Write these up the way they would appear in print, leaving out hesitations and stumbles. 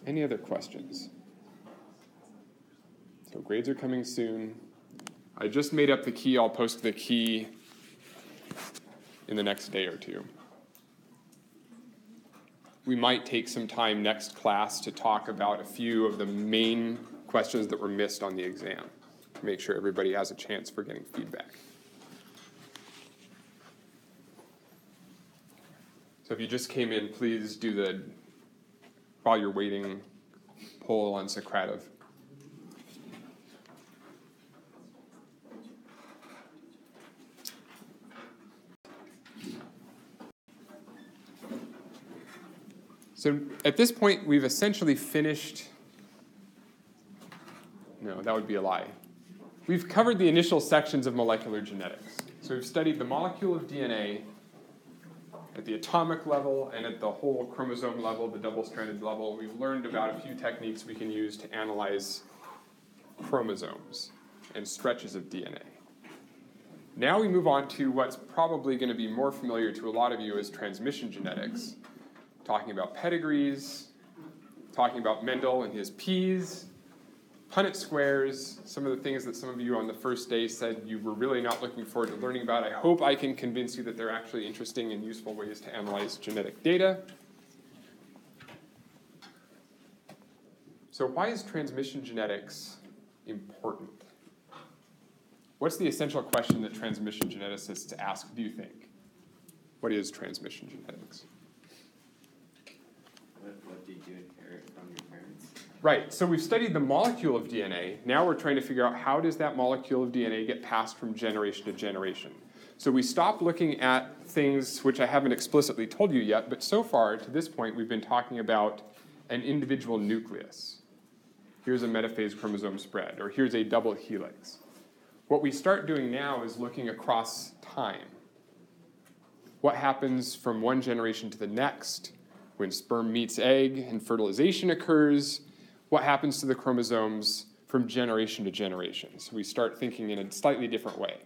Any other questions? So grades are coming soon. I just made up the key. I'll post the key in the next day or two. We might take some time next class to talk about a few of the main questions that were missed on the exam, to make sure everybody has a chance for getting feedback. So if you just came in, please do the, while you're waiting, poll on Socrative. So at this point, we've essentially finished. No, that would be a lie. We've covered the initial sections of molecular genetics. So we've studied the molecule of DNA at the atomic level and at the whole chromosome level, the double-stranded level. We've learned about a few techniques we can use to analyze chromosomes and stretches of DNA. Now we move on to what's probably going to be more familiar to a lot of you as transmission genetics, talking about pedigrees, talking about Mendel and his P's, Punnett squares, some of the things that some of you on the first day said you were really not looking forward to learning about. I hope I can convince you that they're actually interesting and useful ways to analyze genetic data. So why is transmission genetics important? What's the essential question that transmission geneticists ask, do you think? What is transmission genetics? What did you inherit from your parents? Right, so we've studied the molecule of DNA. Now we're trying to figure out how does that molecule of DNA get passed from generation to generation. So we stopped looking at things which I haven't explicitly told you yet, but so far to this point we've been talking about an individual nucleus. Here's a metaphase chromosome spread, or here's a double helix. What we start doing now is looking across time. What happens from one generation to the next when sperm meets egg and fertilization occurs? What happens to the chromosomes from generation to generation? So we start thinking in a slightly different way.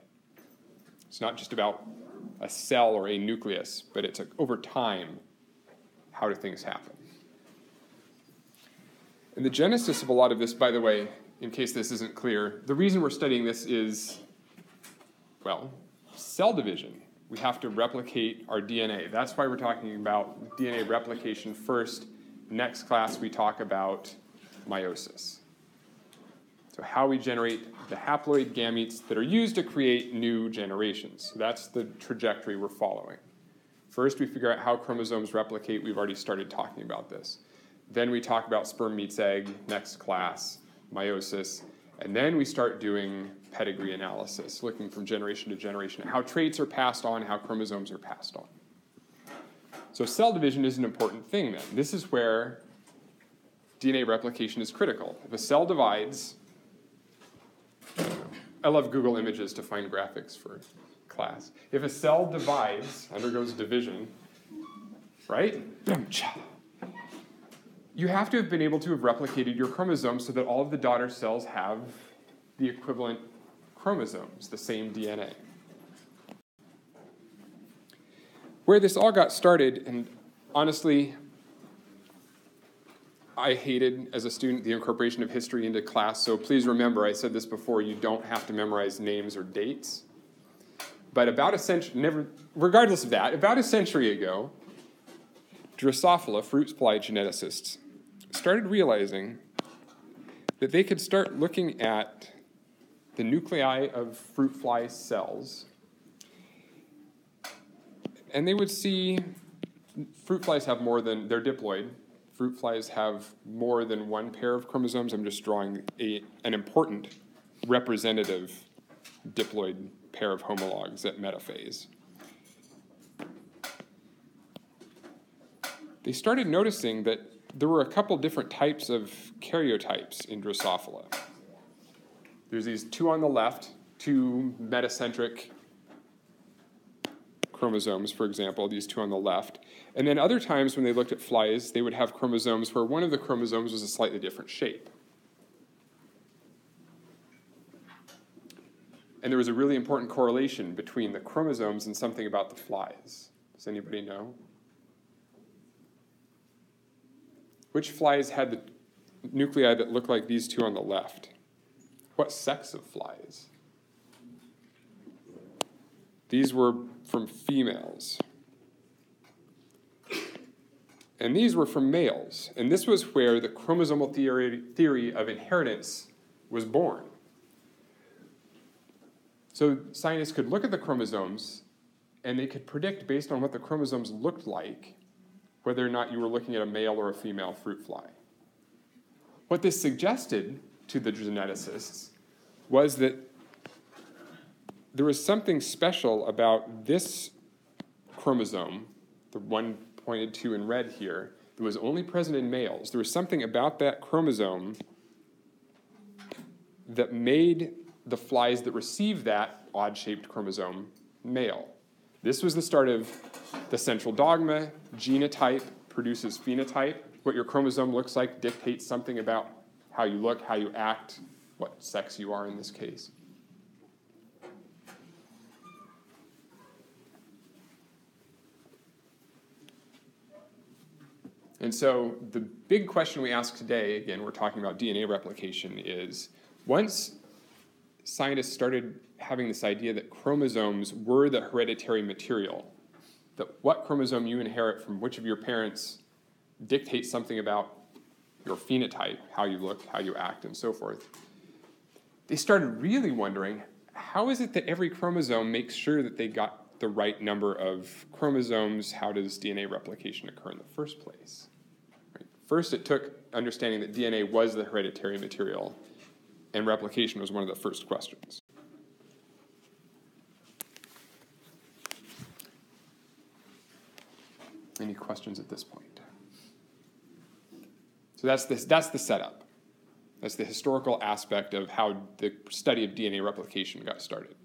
It's not just about a cell or a nucleus, but it's over time, how do things happen? And the genesis of a lot of this, by the way, in case this isn't clear, the reason we're studying this is, well, cell division. We have to replicate our DNA. That's why we're talking about DNA replication first. Next class, we talk about meiosis. So how we generate the haploid gametes that are used to create new generations. So that's the trajectory we're following. First, we figure out how chromosomes replicate. We've already started talking about this. Then we talk about sperm meets egg, next class, meiosis. And then we start doing pedigree analysis, looking from generation to generation, how traits are passed on, how chromosomes are passed on. So cell division is an important thing then. This is where DNA replication is critical. If a cell divides, I love Google Images to find graphics for class. If a cell divides, undergoes division, right? You have to have been able to have replicated your chromosomes so that all of the daughter cells have the equivalent chromosomes, the same DNA. Where this all got started, and honestly, I hated, as a student, the incorporation of history into class, so please remember, I said this before, you don't have to memorize names or dates. But about a century, regardless of that, about a century ago, Drosophila, fruit fly geneticists, started realizing that they could start looking at the nuclei of fruit fly cells, and they would see fruit flies have more than, they're diploid, fruit flies have more than one pair of chromosomes. I'm just drawing an important representative diploid pair of homologs at metaphase. They started noticing that there were a couple different types of karyotypes in Drosophila. There's these two on the left, two metacentric chromosomes, for example, these two on the left. And then other times when they looked at flies, they would have chromosomes where one of the chromosomes was a slightly different shape. And there was a really important correlation between the chromosomes and something about the flies. Does anybody know? Which flies had the nuclei that look like these two on the left? What sex of flies? These were from females. And these were from males. And this was where the chromosomal theory of inheritance was born. So scientists could look at the chromosomes, and they could predict, based on what the chromosomes looked like, whether or not you were looking at a male or a female fruit fly. What this suggested to the geneticists was that there was something special about this chromosome, the one pointed to in red here, that was only present in males. There was something about that chromosome that made the flies that received that odd-shaped chromosome male. This was the start of the central dogma: genotype produces phenotype. What your chromosome looks like dictates something about how you look, how you act, what sex you are in this case. And so the big question we ask today, again, we're talking about DNA replication, is once scientists started having this idea that chromosomes were the hereditary material, that what chromosome you inherit from which of your parents dictates something about your phenotype, how you look, how you act, and so forth, they started really wondering, how is it that every chromosome makes sure that they got the right number of chromosomes? How does DNA replication occur in the first place? Right. First, it took understanding that DNA was the hereditary material, and replication was one of the first questions. Any questions at this point? So that's the setup. That's the historical aspect of how the study of DNA replication got started.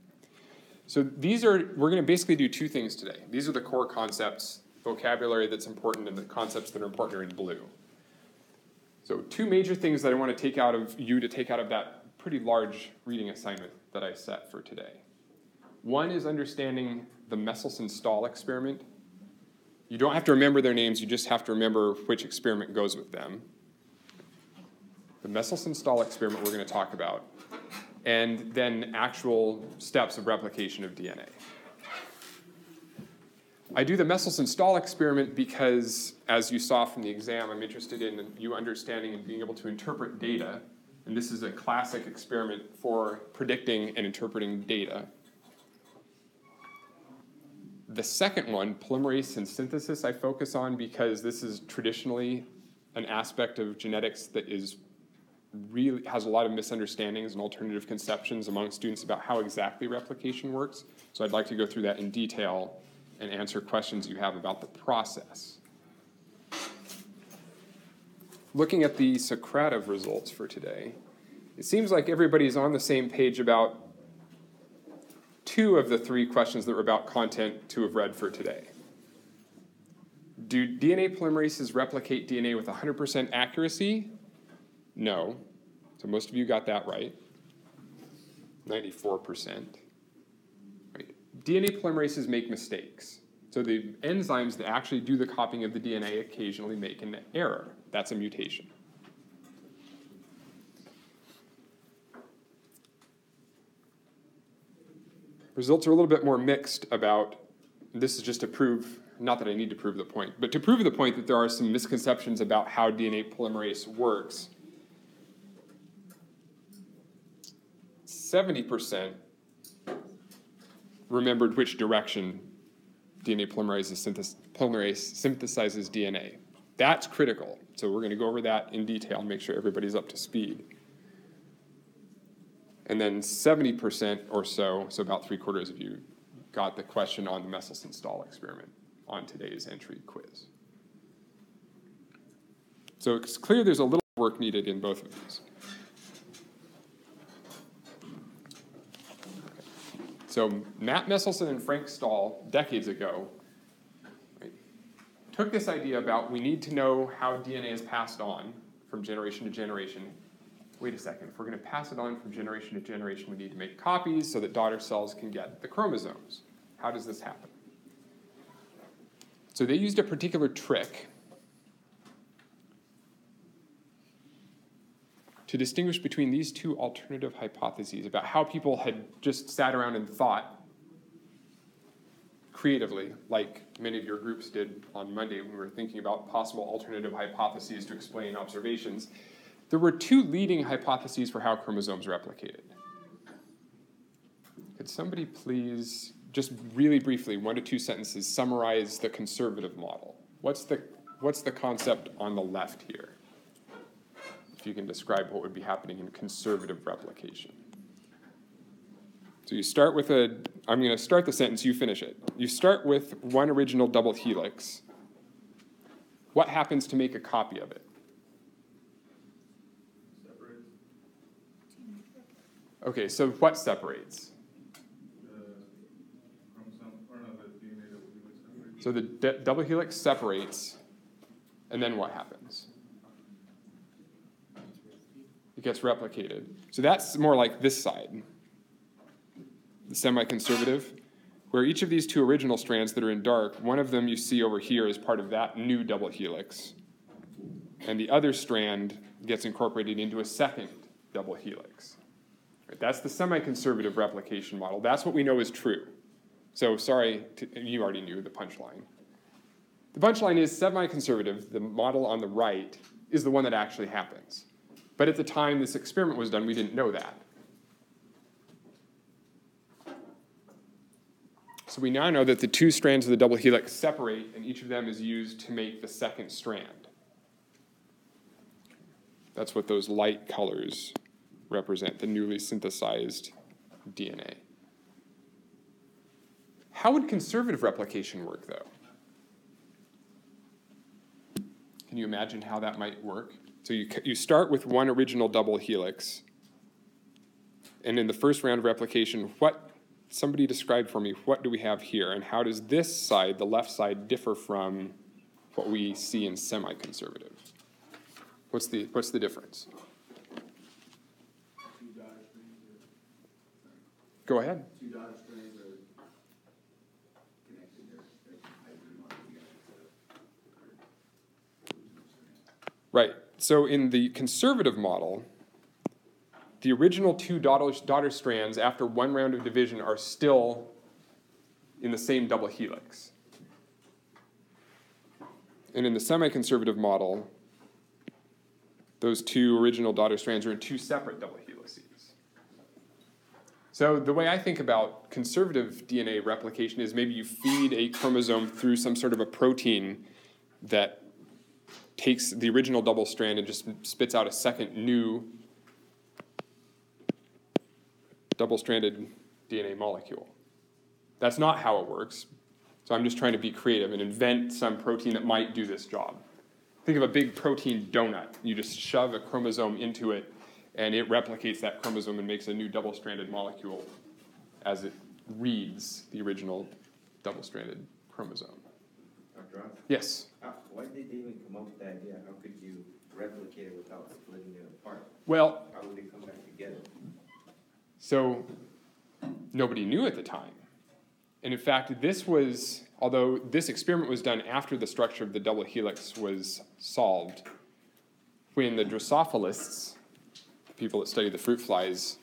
So we're going to basically do two things today. These are the core concepts, vocabulary that's important, and the concepts that are important are in blue. So two major things that I want to take out of that pretty large reading assignment that I set for today. One is understanding the Meselson-Stahl experiment. You don't have to remember their names, you just have to remember which experiment goes with them. The Meselson-Stahl experiment we're going to talk about, and then actual steps of replication of DNA. I do the Meselson-Stahl experiment because, as you saw from the exam, I'm interested in you understanding and being able to interpret data. And this is a classic experiment for predicting and interpreting data. The second one, polymerase and synthesis, I focus on because this is traditionally an aspect of genetics that really has a lot of misunderstandings and alternative conceptions among students about how exactly replication works. So I'd like to go through that in detail and answer questions you have about the process. Looking at the Socrative results for today, it seems like everybody's on the same page about two of the three questions that were about content to have read for today. Do DNA polymerases replicate DNA with 100% accuracy? No. So most of you got that right. 94%. Right. DNA polymerases make mistakes. So the enzymes that actually do the copying of the DNA occasionally make an error. That's a mutation. Results are a little bit more mixed about, this is just to prove, not that I need to prove the point, but to prove the point that there are some misconceptions about how DNA polymerase works. 70% remembered which direction DNA polymerase synthesizes DNA. That's critical. So we're going to go over that in detail and make sure everybody's up to speed. And then 70% or so about 3/4 of you, got the question on the Meselson-Stahl experiment on today's entry quiz. So it's clear there's a little work needed in both of these. So Matt Meselson and Frank Stahl, decades ago, took this idea about we need to know how DNA is passed on from generation to generation. Wait a second, if we're going to pass it on from generation to generation, we need to make copies so that daughter cells can get the chromosomes. How does this happen? So they used a particular trick to distinguish between these two alternative hypotheses about how people had just sat around and thought creatively, like many of your groups did on Monday when we were thinking about possible alternative hypotheses to explain observations. There were two leading hypotheses for how chromosomes replicated. Could somebody please, just really briefly, 1 to 2 sentences, summarize the conservative model? What's the concept on the left here? If you can describe what would be happening in conservative replication. So you start with I'm going to start the sentence, you finish it. You start with one original double helix. What happens to make a copy of it? Separates. Okay, so what separates? So the double helix separates, and then what happens? It gets replicated. So that's more like this side, the semi-conservative, where each of these two original strands that are in dark, one of them you see over here is part of that new double helix, and the other strand gets incorporated into a second double helix. Right, that's the semi-conservative replication model. That's what we know is true. So sorry, you already knew the punchline. The punchline is semi-conservative. The model on the right is the one that actually happens. But at the time this experiment was done, we didn't know that. So we now know that the two strands of the double helix separate, and each of them is used to make the second strand. That's what those light colors represent, the newly synthesized DNA. How would conservative replication work, though? Can you imagine how that might work? So you start with one original double helix, and in the first round of replication, somebody describe for me, what do we have here, and how does this side, the left side, differ from what we see in semi-conservative? What's the difference? Two dotted strands Go ahead. Two dotted strands are connected there. Right. So in the conservative model, the original two daughter strands after one round of division are still in the same double helix. And in the semi-conservative model, those two original daughter strands are in two separate double helices. So the way I think about conservative DNA replication is maybe you feed a chromosome through some sort of a protein that takes the original double strand and just spits out a second new double-stranded DNA molecule. That's not how it works. So I'm just trying to be creative and invent some protein that might do this job. Think of a big protein donut. You just shove a chromosome into it, and it replicates that chromosome and makes a new double-stranded molecule as it reads the original double-stranded chromosome. Dr. Ross? Yes? Why did they even come up with that idea? How could you replicate it without splitting it apart? Well, How would it come back together? so nobody knew at the time. And in fact, although this experiment was done after the structure of the double helix was solved, when the Drosophilists, the people that study the fruit flies,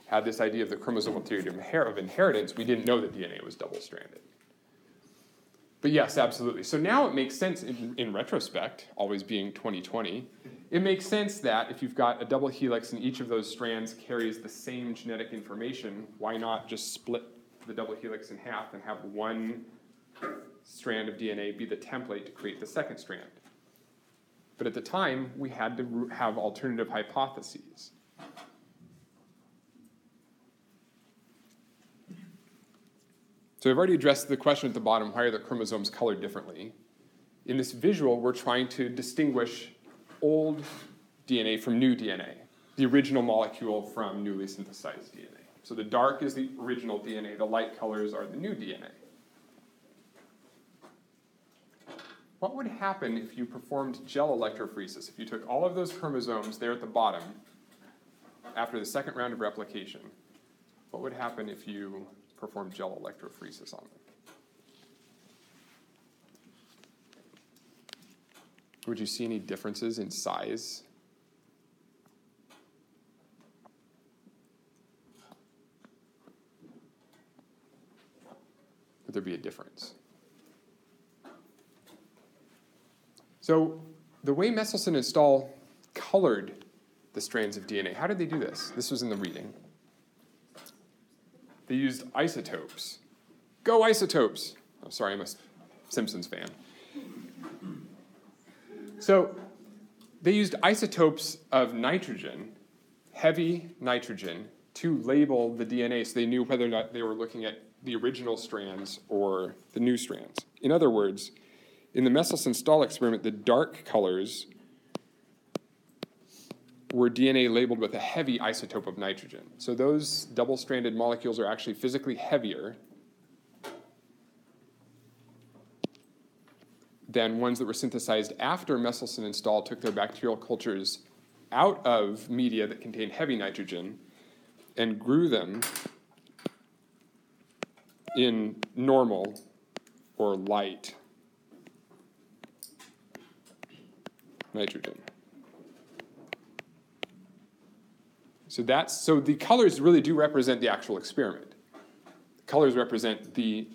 had this idea of the chromosomal theory of inheritance, we didn't know that DNA was double-stranded. But yes, absolutely. So now it makes sense in retrospect, always being 2020, it makes sense that if you've got a double helix and each of those strands carries the same genetic information, why not just split the double helix in half and have one strand of DNA be the template to create the second strand? But at the time, we had to have alternative hypotheses. So I've already addressed the question at the bottom, why are the chromosomes colored differently? In this visual, we're trying to distinguish old DNA from new DNA, the original molecule from newly synthesized DNA. So the dark is the original DNA, the light colors are the new DNA. What would happen if you performed gel electrophoresis? If you took all of those chromosomes there at the bottom after the second round of replication, what would happen if you performed gel electrophoresis on them? Would you see any differences in size? would there be a difference? So the way Meselson and Stahl colored the strands of DNA, how did they do this? This was in the reading. They used isotopes. Go isotopes! Oh, sorry, I'm a Simpsons fan. So they used isotopes of nitrogen, heavy nitrogen, to label the DNA so they knew whether or not they were looking at the original strands or the new strands. In other words, in the Meselson-Stahl experiment, the dark colors were DNA labeled with a heavy isotope of nitrogen. So those double-stranded molecules are actually physically heavier than ones that were synthesized after Meselson and Stahl took their bacterial cultures out of media that contained heavy nitrogen and grew them in normal or light nitrogen. So the colors really do represent the actual experiment. The colors represent the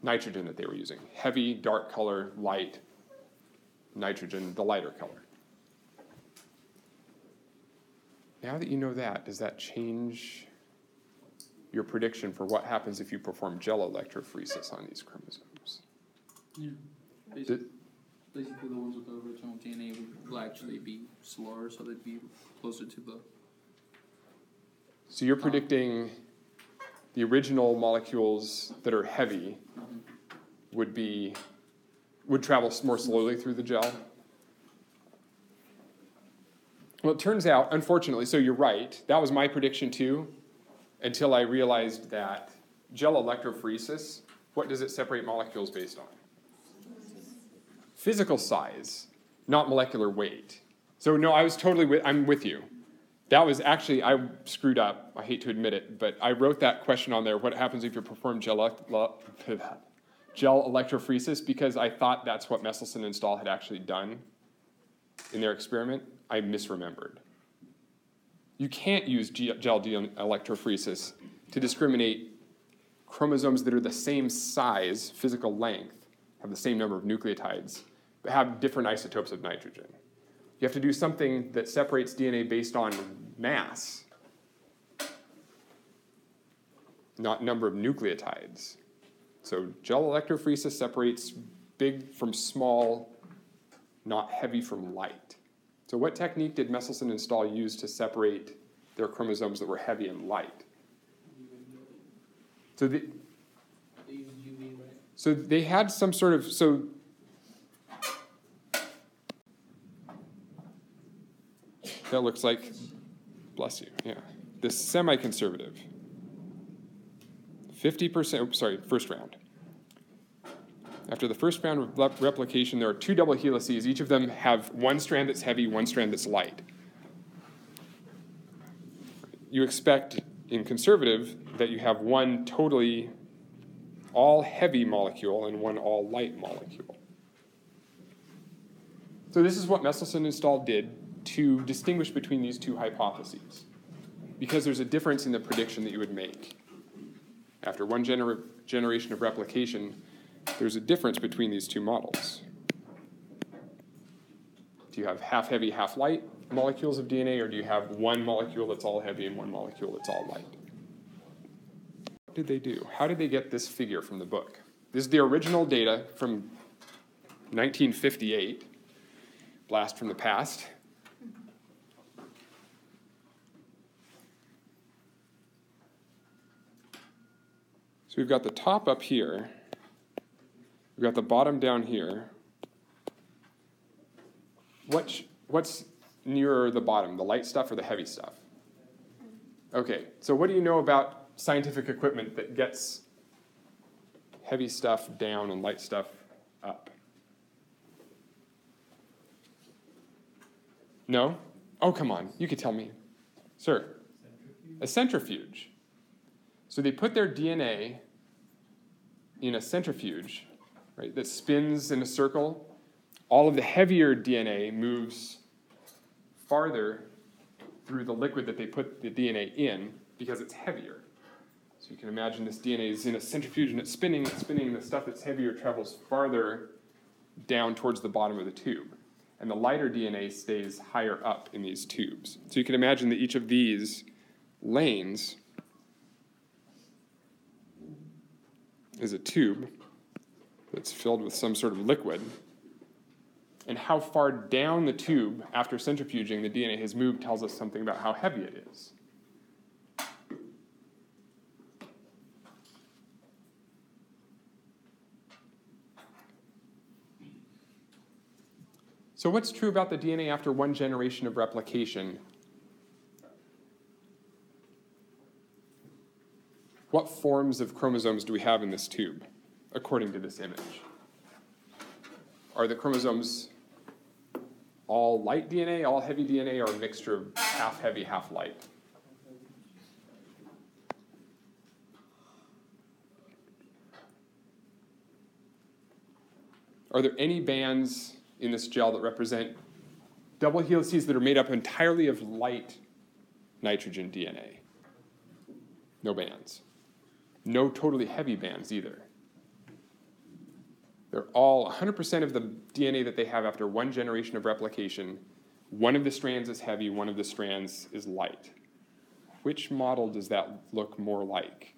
nitrogen that they were using. Heavy, dark color, light, nitrogen, the lighter color. Now that you know that, does that change your prediction for what happens if you perform gel electrophoresis on these chromosomes? Yeah. Basically the ones with the original DNA will actually be slower, so they'd be closer to the... So you're predicting the original molecules that are heavy would travel more slowly through the gel? Well, it turns out, unfortunately, so you're right, that was my prediction too, until I realized that gel electrophoresis, what does it separate molecules based on? Physical size, not molecular weight. So no, I'm with you. That was actually, I screwed up, I hate to admit it, but I wrote that question on there, what happens if you perform gel electrophoresis, because I thought that's what Meselson and Stahl had actually done in their experiment. I misremembered. You can't use gel electrophoresis to discriminate chromosomes that are the same size, physical length, have the same number of nucleotides, but have different isotopes of nitrogen. You have to do something that separates DNA based on mass, not number of nucleotides. So gel electrophoresis separates big from small, not heavy from light. So what technique did Meselson and Stahl use to separate their chromosomes that were heavy and light? So they had some sort of, that looks like, bless you, yeah. This semi-conservative. 50%, first round. After the first round of replication, there are two double helices. Each of them have one strand that's heavy, one strand that's light. You expect in conservative that you have one totally all heavy molecule and one all light molecule. So this is what Meselson and Stahl did to distinguish between these two hypotheses, because there's a difference in the prediction that you would make. After one generation of replication, there's a difference between these two models. Do you have half heavy, half light molecules of DNA, or do you have one molecule that's all heavy and one molecule that's all light? What did they do? How did they get this figure from the book? This is the original data from 1958, blast from the past. So we've got the top up here. We've got the bottom down here. What's nearer the bottom, the light stuff or the heavy stuff? Okay, so what do you know about scientific equipment that gets heavy stuff down and light stuff up? No? Oh, come on, you could tell me. Sir? A centrifuge. So they put their DNA in a centrifuge, right, that spins in a circle. All of the heavier DNA moves farther through the liquid that they put the DNA in because it's heavier. So you can imagine this DNA is in a centrifuge and it's spinning, the stuff that's heavier travels farther down towards the bottom of the tube. And the lighter DNA stays higher up in these tubes. So you can imagine that each of these lanes is a tube that's filled with some sort of liquid. And how far down the tube after centrifuging the DNA has moved tells us something about how heavy it is. So what's true about the DNA after one generation of replication? What forms of chromosomes do we have in this tube, according to this image? Are the chromosomes all light DNA, all heavy DNA, or a mixture of half heavy, half light? Are there any bands in this gel that represent double helices that are made up entirely of light nitrogen DNA? No bands. No totally heavy bands either. They're all 100% of the DNA that they have after one generation of replication. One of the strands is heavy, one of the strands is light. Which model does that look more like?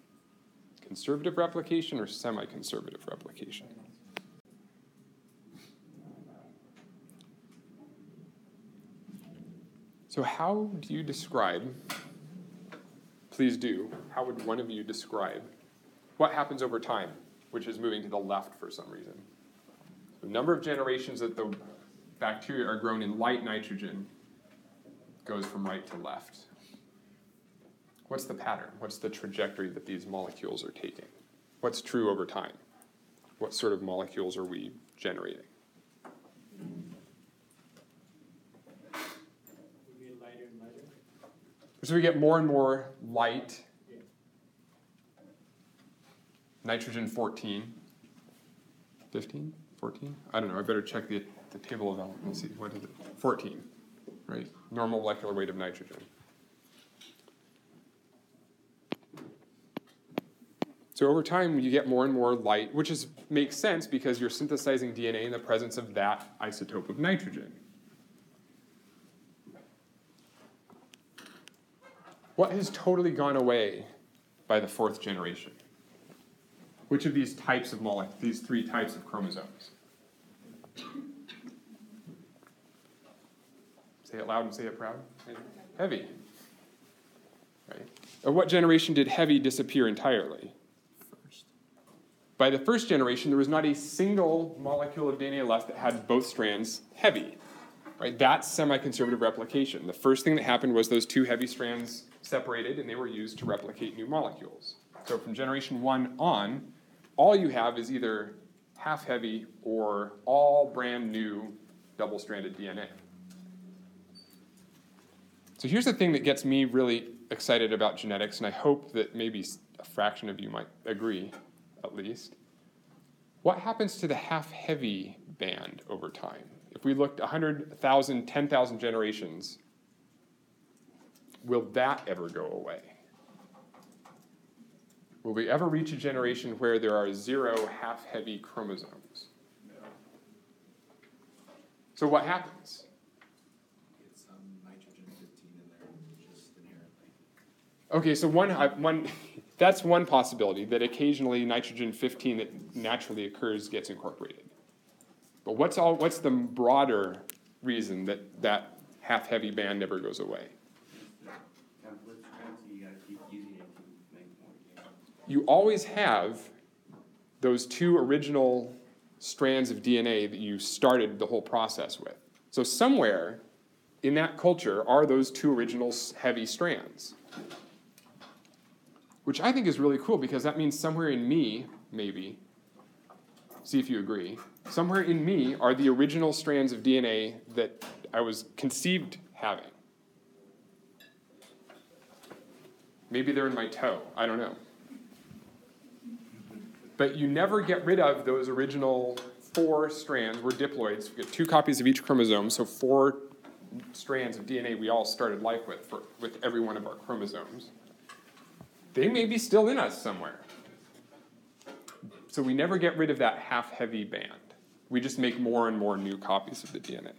Conservative replication or semi-conservative replication? So how do you describe, please do, how would one of you describe what happens over time, which is moving to the left for some reason? The number of generations that the bacteria are grown in light nitrogen goes from right to left. What's the pattern? What's the trajectory that these molecules are taking? What's true over time? What sort of molecules are we generating? So we get more and more light, nitrogen 14, 15, 14? I don't know, I better check the table of elements and see, what is it? 14, right? Normal molecular weight of nitrogen. So over time, you get more and more light, which makes sense because you're synthesizing DNA in the presence of that isotope of nitrogen. What has totally gone away by the fourth generation? Which of these types of these three types of chromosomes? Say it loud and say it proud. Heavy. Right? Or what generation did heavy disappear entirely? First. By the first generation, there was not a single molecule of DNA left that had both strands heavy. Right? That's semi-conservative replication. The first thing that happened was those two heavy strands separated, and they were used to replicate new molecules. So from generation 1 on, all you have is either half heavy or all brand new double-stranded DNA. So here's the thing that gets me really excited about genetics, and I hope that maybe a fraction of you might agree, at least. What happens to the half-heavy band over time? If we looked 100,000, 10,000 generations, will that ever go away? Will we ever reach a generation where there are 0 half-heavy chromosomes? No. So what happens? Get some nitrogen 15 in there, just inherently. Okay, so that's one possibility, that occasionally nitrogen 15 that naturally occurs gets incorporated. But what's the broader reason that that half-heavy band never goes away? You always have those two original strands of DNA that you started the whole process with. So somewhere in that culture are those two original heavy strands, which I think is really cool because that means somewhere in me, maybe, see if you agree, somewhere in me are the original strands of DNA that I was conceived having. Maybe they're in my toe, I don't know. But you never get rid of those original 4 strands. We're diploids. We get 2 copies of each chromosome, so 4 strands of DNA we all started life with every one of our chromosomes. they may be still in us somewhere. So we never get rid of that half-heavy band. We just make more and more new copies of the DNA.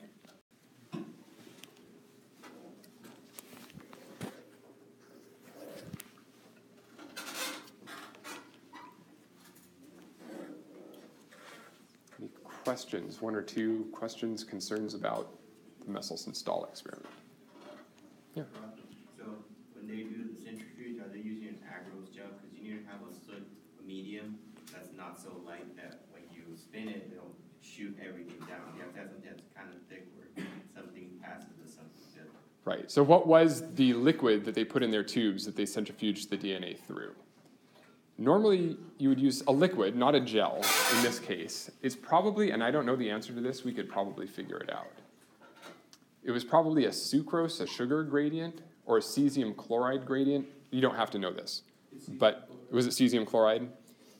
Any questions? One or two questions, concerns about the Meselson-Stahl experiment? Yeah. So when they do the centrifuge, are they using an agarose gel? Because you need to have a medium that's not so light that when you spin it, it'll shoot everything down. You have to have something that's kind of thick where something passes to something good. Right. So what was the liquid that they put in their tubes that they centrifuged the DNA through? Normally, you would use a liquid, not a gel, in this case. It's probably, and I don't know the answer to this, we could probably figure it out. It was probably a sucrose, a sugar gradient, or a cesium chloride gradient. You don't have to know this. But was it cesium chloride?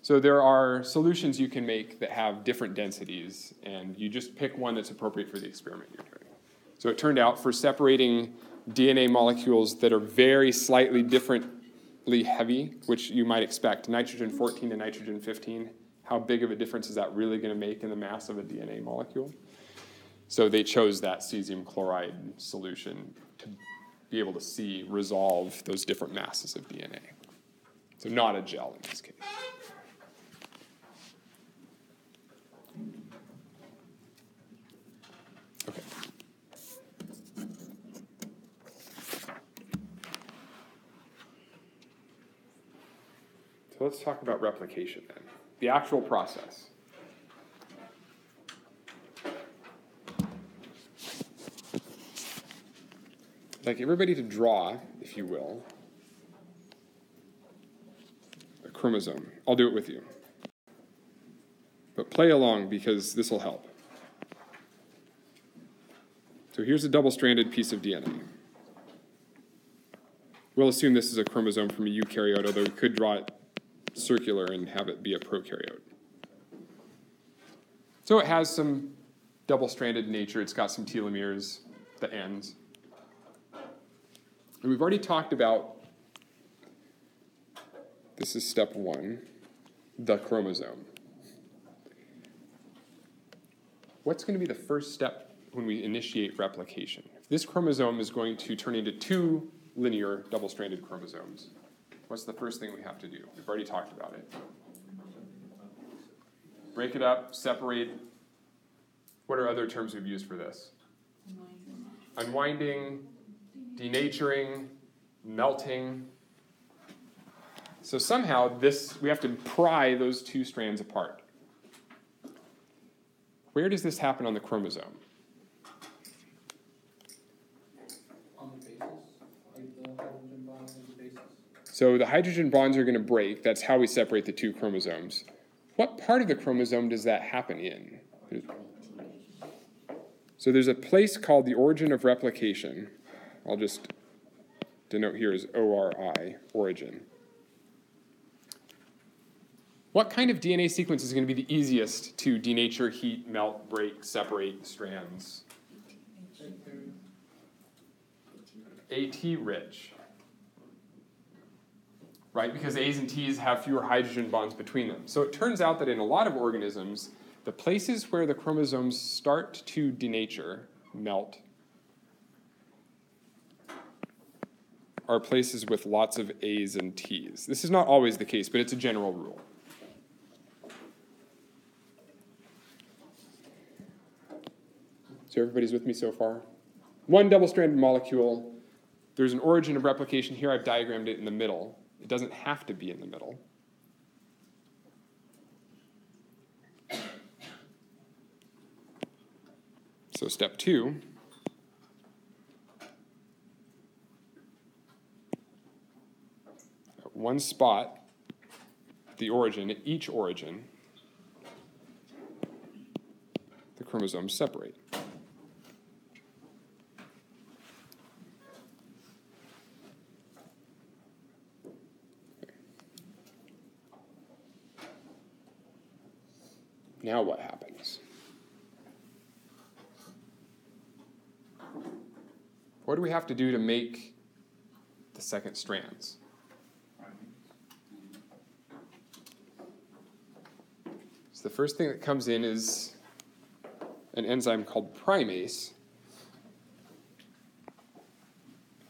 So there are solutions you can make that have different densities, and you just pick one that's appropriate for the experiment you're doing. So it turned out for separating DNA molecules that are very slightly differently heavy, which you might expect, nitrogen 14 to nitrogen 15, how big of a difference is that really going to make in the mass of a DNA molecule? So they chose that cesium chloride solution to be able to resolve those different masses of DNA. So not a gel in this case. Okay. So let's talk about replication then, the actual process. I'd like everybody to draw, if you will, a chromosome. I'll do it with you. But play along because this will help. So here's a double-stranded piece of DNA. We'll assume this is a chromosome from a eukaryote, although we could draw it circular and have it be a prokaryote. So it has some double-stranded nature. It's got some telomeres, the ends. And we've already talked about, this is step one, the chromosome. What's going to be the first step when we initiate replication? If this chromosome is going to turn into two linear double-stranded chromosomes, what's the first thing we have to do? We've already talked about it. Break it up, separate. What are other terms we've used for this? Unwinding, denaturing, melting. So somehow we have to pry those two strands apart. Where does this happen on the chromosome? On the basis, like the hydrogen bonds on the basis. So the hydrogen bonds are going to break. That's how we separate the two chromosomes. What part of the chromosome does that happen in? So there's a place called the origin of replication. I'll just denote here as ORI, origin. What kind of DNA sequence is going to be the easiest to denature, heat, melt, break, separate strands? AT-rich. Right, because A's and T's have fewer hydrogen bonds between them. So it turns out that in a lot of organisms, the places where the chromosomes start to denature, melt, are places with lots of A's and T's. This is not always the case, but it's a general rule. So everybody's with me so far? One double-stranded molecule. There's an origin of replication here. I've diagrammed it in the middle. It doesn't have to be in the middle. So step two. At one spot, the origin, at each origin, the chromosomes separate. Now what happens? What do we have to do to make the second strands? the first thing that comes in is an enzyme called primase.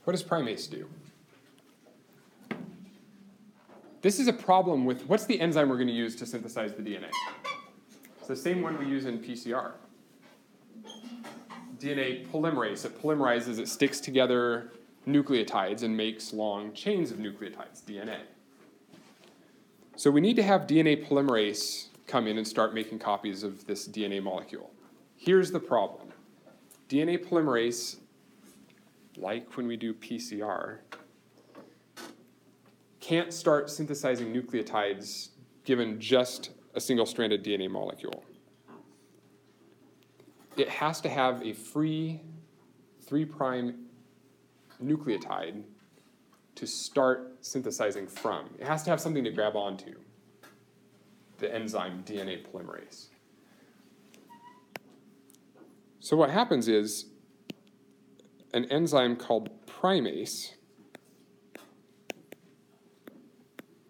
What does primase do? This is a problem with, what's the enzyme we're going to use to synthesize the DNA? It's the same one we use in PCR. DNA polymerase. It polymerizes, it sticks together nucleotides and makes long chains of nucleotides, DNA. So we need to have DNA polymerase come in and start making copies of this DNA molecule. Here's the problem. DNA polymerase, like when we do PCR, can't start synthesizing nucleotides given just a single-stranded DNA molecule. It has to have a free 3' nucleotide to start synthesizing from. It has to have something to grab onto, the enzyme DNA polymerase. So what happens is an enzyme called primase,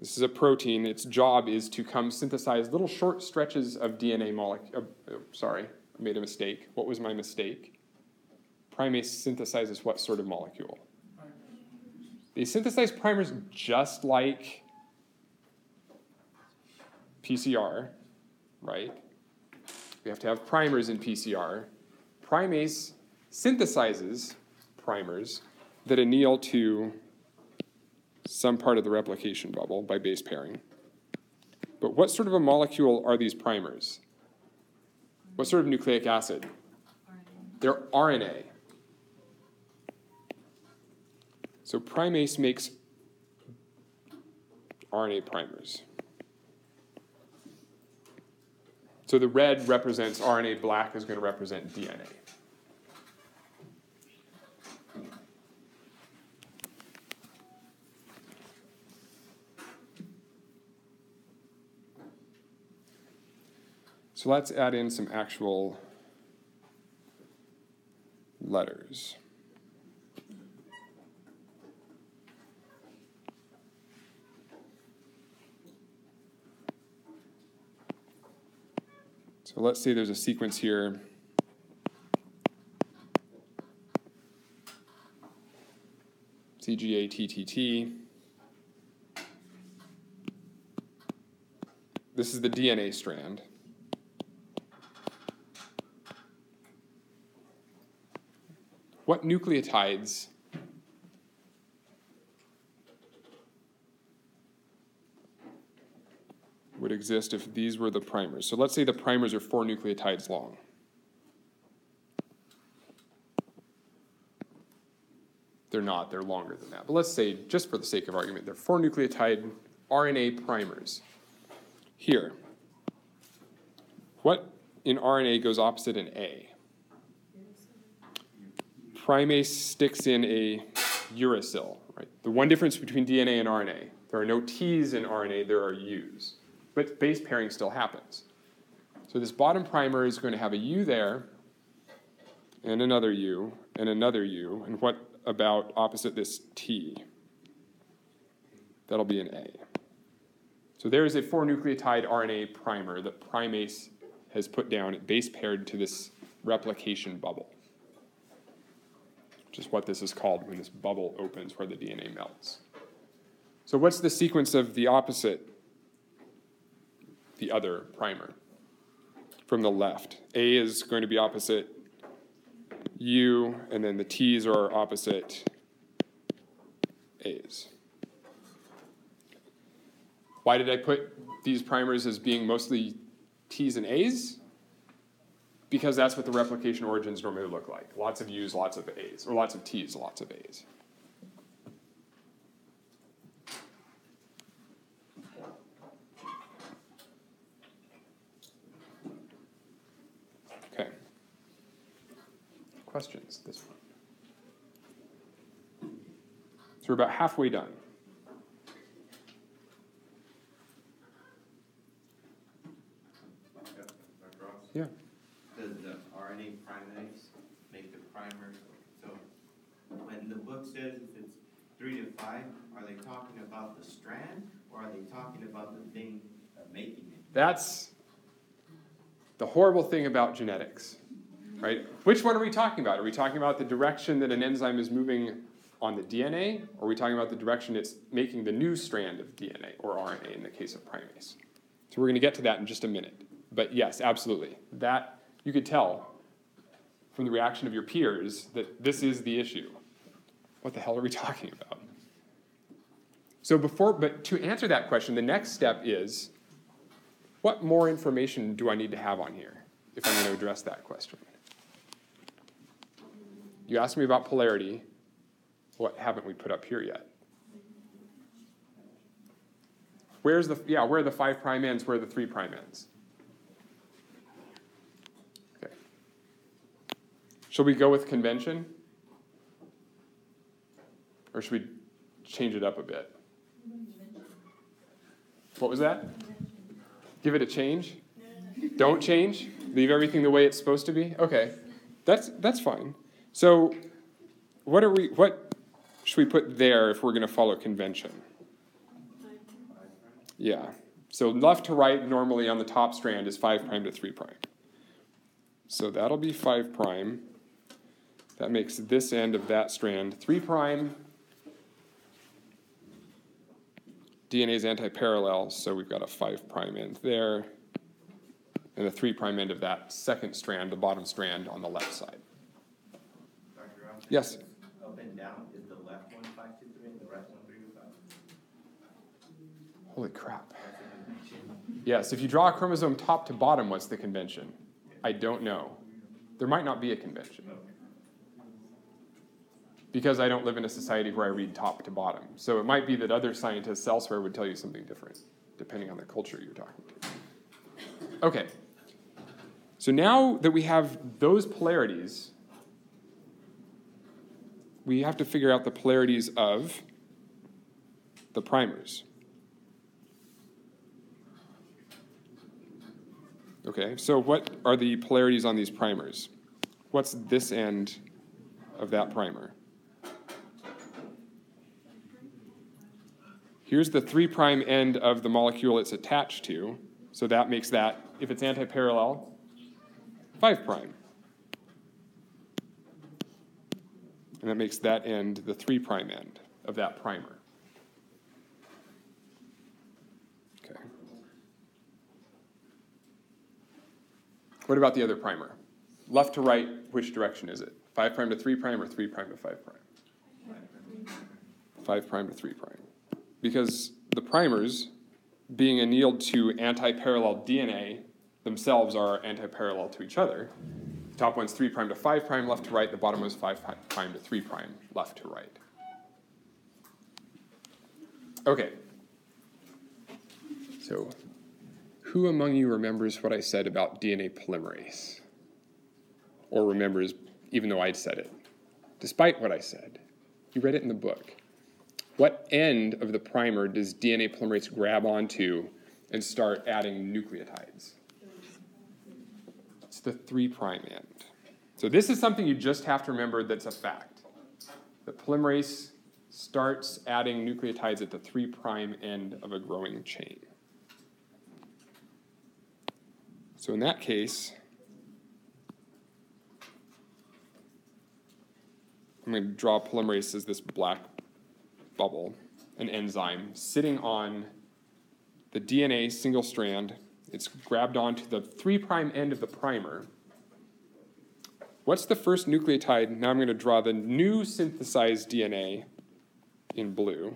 this is a protein, its job is to come synthesize little short stretches of DNA molecule. Sorry, I made a mistake. What was my mistake? Primase synthesizes what sort of molecule? They synthesize primers just like PCR, right? We have to have primers in PCR. Primase synthesizes primers that anneal to some part of the replication bubble by base pairing. But what sort of a molecule are these primers? What sort of nucleic acid? They're RNA. So primase makes RNA primers. So the red represents RNA, black is going to represent DNA. So let's add in some actual letters. So let's say there's a sequence here. CGA-TTT. This is the DNA strand. What nucleotides would exist if these were the primers? So let's say the primers are 4 nucleotides long. They're not, they're longer than that. But let's say, just for the sake of argument, they're 4 nucleotide RNA primers. Here, what in RNA goes opposite an A? Primase sticks in a uracil, right? The one difference between DNA and RNA, there are no T's in RNA, there are U's. But base pairing still happens. So this bottom primer is going to have a U there, and another U, and another U. And what about opposite this T? That'll be an A. So there is a 4 nucleotide RNA primer that primase has put down, it base paired to this replication bubble, which is what this is called when this bubble opens where the DNA melts. So what's the sequence of the opposite, the other primer? From the left, A is going to be opposite U, and then the T's are opposite A's. Why did I put these primers as being mostly T's and A's? Because that's what the replication origins normally look like. Lots of U's, lots of A's, or lots of T's, lots of A's. Okay. Questions? This one. So we're about halfway done. Yeah. Does the RNA primase make the primer? So when the book says if it's 3 to 5, are they talking about the strand or are they talking about the thing making it? That's The horrible thing about genetics, right? Which one are we talking about? Are we talking about the direction that an enzyme is moving on the DNA, or are we talking about the direction it's making the new strand of DNA or RNA in the case of primase? So we're going to get to that in just a minute. But yes, absolutely. That you could tell from the reaction of your peers that this is the issue. What the hell are we talking about? But to answer that question, the next step is, what more information do I need to have on here if I'm going to address that question? You asked me about polarity. What haven't we put up here yet? Where are the 5' ends? Where are the 3' ends? Okay. Shall we go with convention? Or should we change it up a bit? What was that? Give it a change? Don't change? Leave everything the way it's supposed to be? Okay. That's fine. So what should we put there if we're going to follow convention? Yeah. So left to right normally on the top strand is 5' to 3'. So that'll be 5'. That makes this end of that strand 3'. DNA is anti-parallel, so we've got a 5' end there, and a 3' end of that second strand, the bottom strand on the left side. Dr. Ross? Yes? Up and down, is the left one 5 to 3 and the right one 3 to 5? Holy crap. That's a convention. Yes, if you draw a chromosome top to bottom, what's the convention? I don't know. There might not be a convention. Because I don't live in a society where I read top to bottom. So it might be that other scientists elsewhere would tell you something different, depending on the culture you're talking to. Okay. So now that we have those polarities, we have to figure out the polarities of the primers. Okay, so what are the polarities on these primers? What's this end of that primer? Here's the 3' end of the molecule it's attached to, so that makes that, if it's anti-parallel, 5'. And that makes that end the 3' end of that primer. Okay. What about the other primer? Left to right, which direction is it? 5' to 3' or 3' to 5'? 5' to 3'. Because the primers, being annealed to anti-parallel DNA, themselves are anti-parallel to each other. The top one's 3' to 5' left to right, the bottom one's 5' to 3' left to right. Okay. So, who among you remembers what I said about DNA polymerase? Or remembers, even though I'd said it, despite what I said? You read it in the book. What end of the primer does DNA polymerase grab onto and start adding nucleotides? It's the 3' end. So this is something you just have to remember that's a fact. The polymerase starts adding nucleotides at the 3' end of a growing chain. So in that case, I'm going to draw polymerase as this black bubble, an enzyme, sitting on the DNA single strand. It's grabbed onto the 3' end of the primer. What's the first nucleotide? Now I'm going to draw the new synthesized DNA in blue.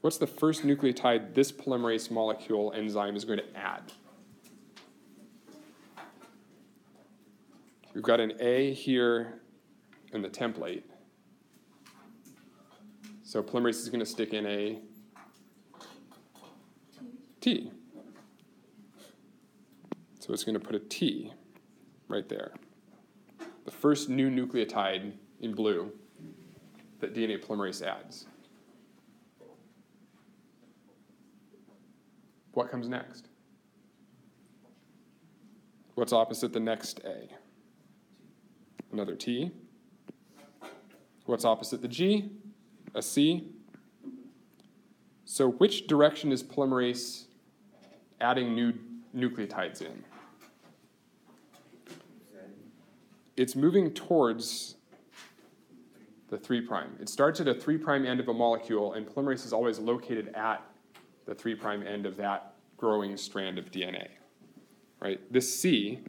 What's the first nucleotide this polymerase molecule enzyme is going to add? We've got an A here in the template. So polymerase is going to stick in a T. So it's going to put a T right there. The first new nucleotide in blue that DNA polymerase adds. What comes next? What's opposite the next A? Another T. What's opposite the G? A C. So which direction is polymerase adding new nucleotides in? it's moving towards the 3'. It starts at a 3' end of a molecule, and polymerase is always located at the 3' end of that growing strand of DNA. Right? This C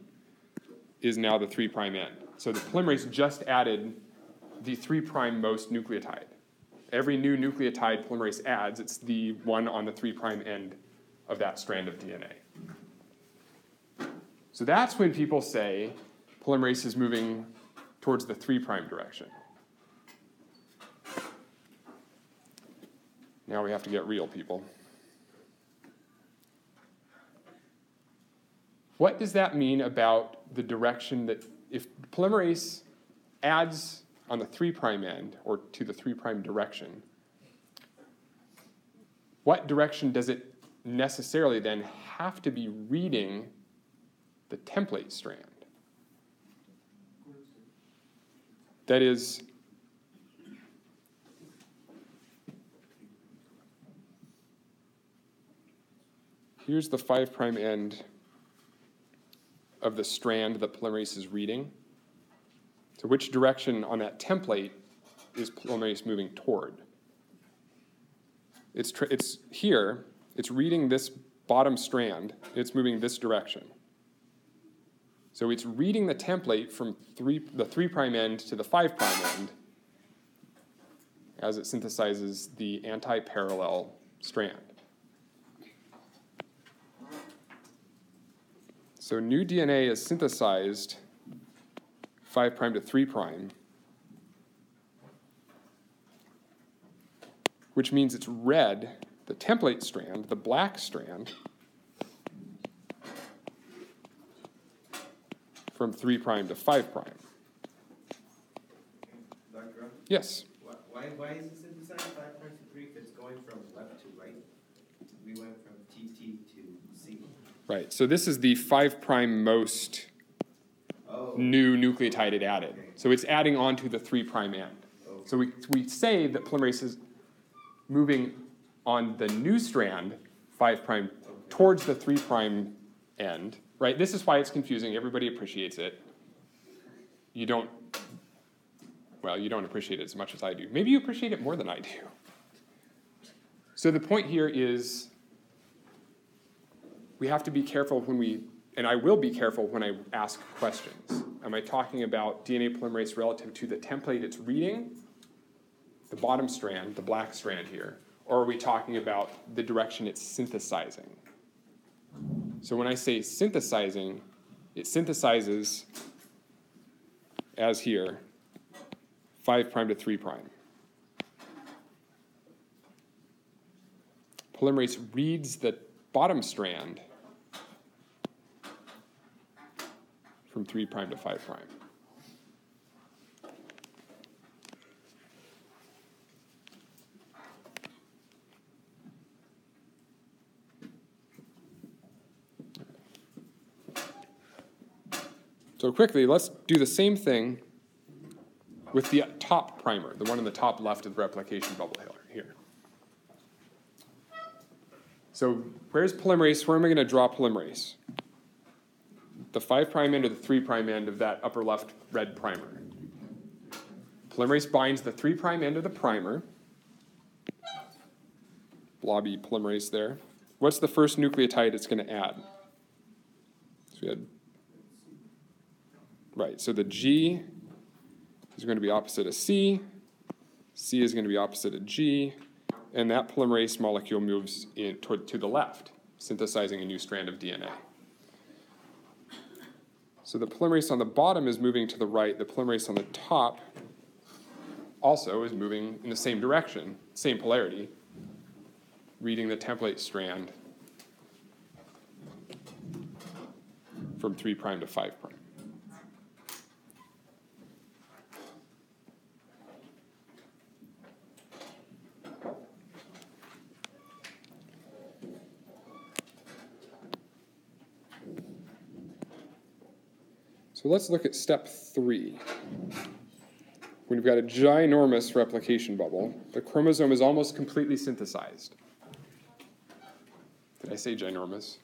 is now the 3' end. So the polymerase just added the 3' most nucleotide. Every new nucleotide polymerase adds, it's the one on the 3' end of that strand of DNA. So that's when people say polymerase is moving towards the 3' direction. Now we have to get real, people. What does that mean about the direction that if polymerase adds on the 3' end, or to the 3' direction, what direction does it necessarily then have to be reading the template strand? That is, here's the 5' end of the strand that polymerase is reading. So which direction on that template is polymerase moving toward? It's here, it's reading this bottom strand, it's moving this direction. So it's reading the template from the 3' end to the 5' end as it synthesizes the anti-parallel strand. So new DNA is synthesized 5' to 3', which means it's read the template strand, the black strand, from 3' to 5'. Dr. Yes? Why is it synthesized 5' to 3 if it's going from left to right? We went from TT to C. Right, so this is the 5' most new nucleotide it added. Okay. So it's adding on to the 3' end. Okay. So we say that polymerase is moving on the new strand, 5' towards the 3' end, right? This is why it's confusing. Everybody appreciates it. You don't appreciate it as much as I do. Maybe you appreciate it more than I do. So the point here is we have to be careful and I will be careful when I ask questions. Am I talking about DNA polymerase relative to the template it's reading, the bottom strand, the black strand here, or are we talking about the direction it's synthesizing? So when I say synthesizing, it synthesizes, as here, 5' to 3'. Polymerase reads the bottom strand from 3' to 5'. So quickly, let's do the same thing with the top primer, the one in the top left of the replication bubble here. So where's polymerase? Where am I going to draw polymerase? The 5' end or the 3' end of that upper left red primer. Polymerase binds the 3' end of the primer. Blobby polymerase there. What's the first nucleotide it's going to add? So we had, right, so the G is going to be opposite of C. C is going to be opposite of G. And that polymerase molecule moves to the left, synthesizing a new strand of DNA. So the polymerase on the bottom is moving to the right. The polymerase on the top also is moving in the same direction, same polarity, reading the template strand from 3' to 5'. So let's look at step 3. When you've got a ginormous replication bubble, the chromosome is almost completely synthesized. Did I say ginormous?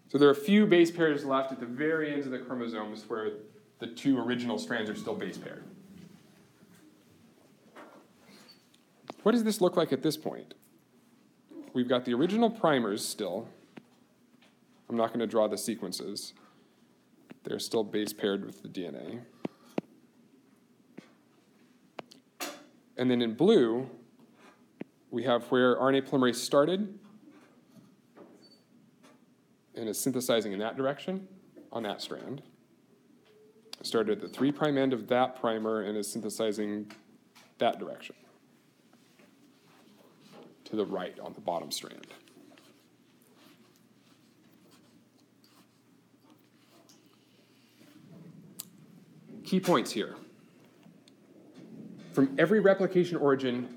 So So there are a few base pairs left at the very ends of the chromosomes where the two original strands are still base paired. What does this look like at this point? We've got the original primers still. I'm not going to draw the sequences. They're still base paired with the DNA. And then in blue, we have where RNA polymerase started and is synthesizing in that direction on that strand. Started at the 3' end of that primer and is synthesizing that direction to the right on the bottom strand. Key points here. From every replication origin,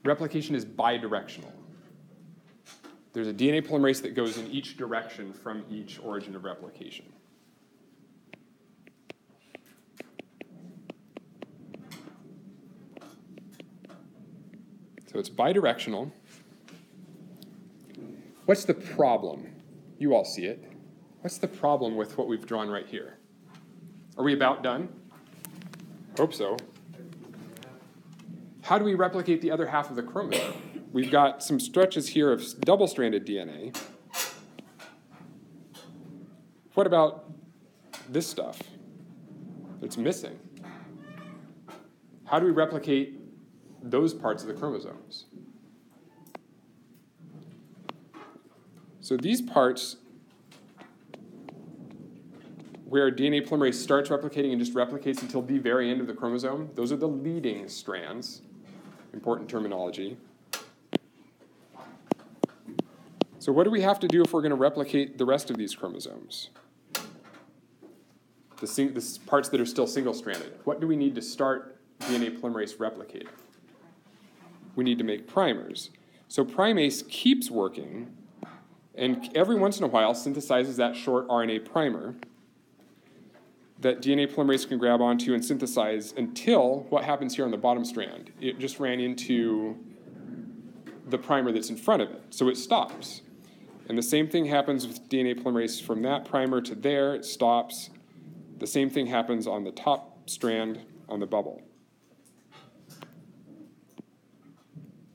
replication is bidirectional. There's a DNA polymerase that goes in each direction from each origin of replication. So it's bidirectional. What's the problem? You all see it. What's the problem with what we've drawn right here? Are we about done? Hope so. How do we replicate the other half of the chromosome? We've got some stretches here of double-stranded DNA. What about this stuff that's missing? How do we replicate those parts of the chromosomes? So these parts where DNA polymerase starts replicating and just replicates until the very end of the chromosome, those are the leading strands. Important terminology. So what do we have to do if we're going to replicate the rest of these chromosomes? The parts that are still single-stranded. What do we need to start DNA polymerase replicating? We need to make primers. So primase keeps working, and every once in a while synthesizes that short RNA primer that DNA polymerase can grab onto and synthesize until what happens here on the bottom strand. It just ran into the primer that's in front of it, so it stops. And the same thing happens with DNA polymerase from that primer to there, it stops. The same thing happens on the top strand on the bubble.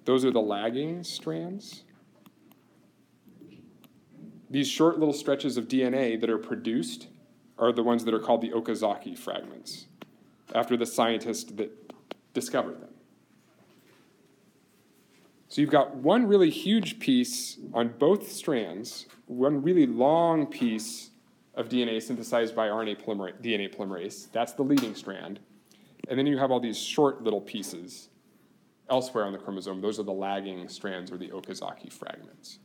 Those are the lagging strands. These short little stretches of DNA that are produced are the ones that are called the Okazaki fragments, after the scientist that discovered them. So you've got one really huge piece on both strands, one really long piece of DNA synthesized by DNA polymerase. That's the leading strand. And then you have all these short little pieces elsewhere on the chromosome. Those are the lagging strands, or the Okazaki fragments.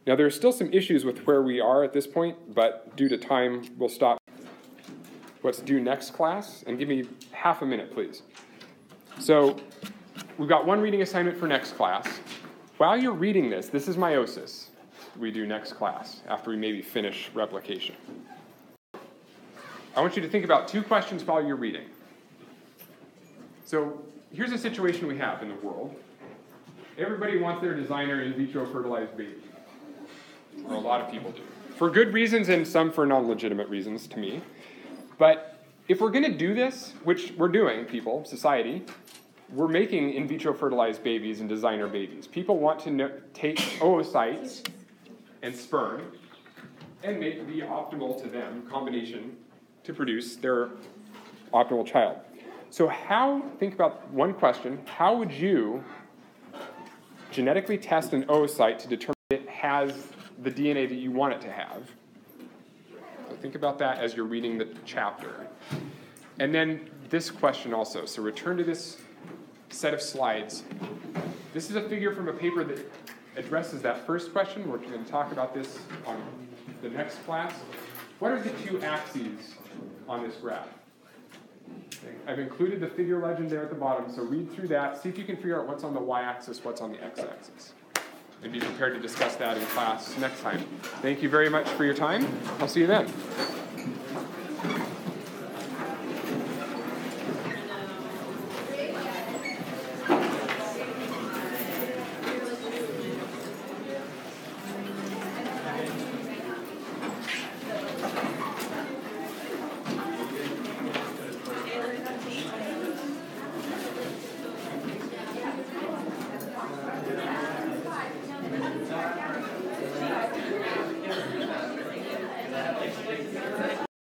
Now, there are still some issues with where we are at this point, but due to time, we'll stop. Let's do next class, and give me half a minute, please. So we've got one reading assignment for next class. While you're reading this is meiosis. We do next class, after we maybe finish replication. I want you to think about two questions while you're reading. So here's a situation we have in the world. Everybody wants their designer in vitro fertilized baby. Or a lot of people do. For good reasons and some for non-legitimate reasons to me. But if we're going to do this, which we're doing, people, society, we're making in vitro fertilized babies and designer babies. People want to take oocytes and sperm and make the optimal to them combination to produce their optimal child. So think about one question, how would you genetically test an oocyte to determine it has the DNA that you want it to have? So think about that as you're reading the chapter. And then this question also. So return to this set of slides. This is a figure from a paper that addresses that first question. We're going to talk about this on the next class. What are the two axes on this graph? Okay. I've included the figure legend there at the bottom, so read through that. See if you can figure out what's on the y-axis, what's on the x-axis. And be prepared to discuss that in class next time. Thank you very much for your time. I'll see you then.